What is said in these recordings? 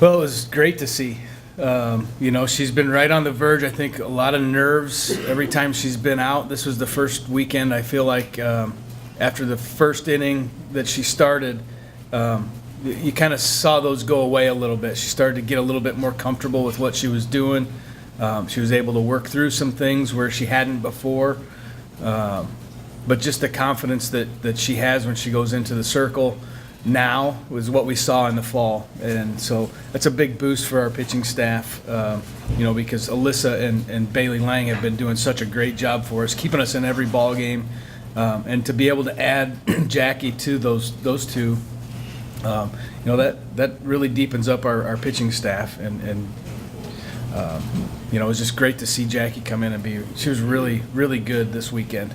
Well, it was great to see. She's been right on the verge. I think a lot of nerves every time she's been out. This was the first weekend, I feel like, after the first inning that she started, you kind of saw those go away a little bit. She started to get a little bit more comfortable with what she was doing. She was able to work through some things where she hadn't before. But just the confidence that she has when she goes into the circle now was what we saw in the fall. And so that's a big boost for our pitching staff, because Alyssa and Bailey Lang have been doing such a great job for us, keeping us in every ball game. And to be able to add Jackie to those two, that really deepens up our pitching staff. And it was just great to see Jackie come in and she was really, really good this weekend.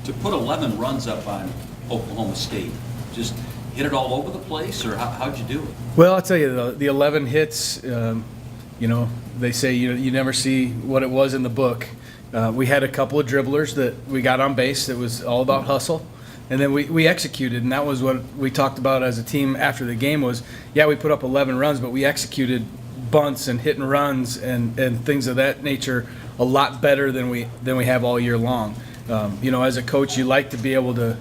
To put 11 runs up on Oklahoma State, just hit it all over the place, or how'd you do it? Well, I'll tell you, the 11 hits, they say you never see what it was in the book. We had a couple of dribblers that we got on base that was all about hustle. And then we executed, and that was what we talked about as a team after the game was, we put up 11 runs, but we executed bunts and hit and runs and things of that nature a lot better than we have all year long. As a coach, you like to be able to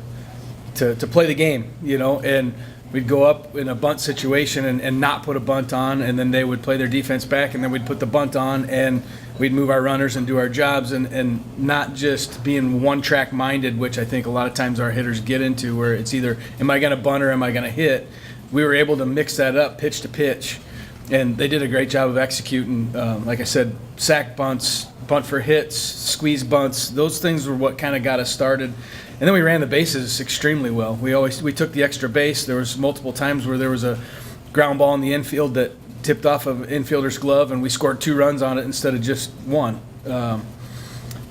play the game, and we'd go up in a bunt situation and not put a bunt on, and then they would play their defense back, and then we'd put the bunt on, and we'd move our runners and do our jobs, and not just being one-track minded, which I think a lot of times our hitters get into, where it's either am I going to bunt or am I going to hit. We were able to mix that up pitch to pitch, and they did a great job of executing. Like I said, sack bunts, bunt for hits, squeeze bunts. Those things were what kind of got us started. And then we ran the bases extremely well. We took the extra base. There was multiple times where there was a ground ball in the infield that tipped off of an infielder's glove, and we scored 2 runs on it instead of just 1. And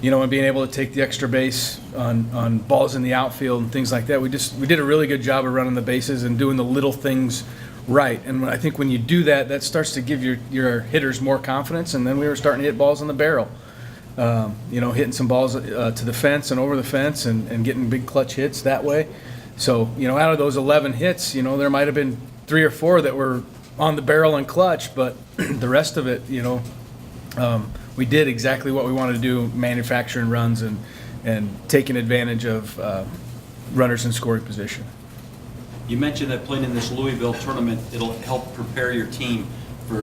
being able to take the extra base on balls in the outfield and things like that. We did a really good job of running the bases and doing the little things right. And I think when you do that, that starts to give your hitters more confidence. And then we were starting to hit balls in the barrel. Hitting some balls to the fence and over the fence and getting big clutch hits that way. So, out of those 11 hits, there might have been 3 or 4 that were on the barrel and clutch, but the rest of it, we did exactly what we wanted to do, manufacturing runs and taking advantage of runners in scoring position. You mentioned that playing in this Louisville tournament, it'll help prepare your team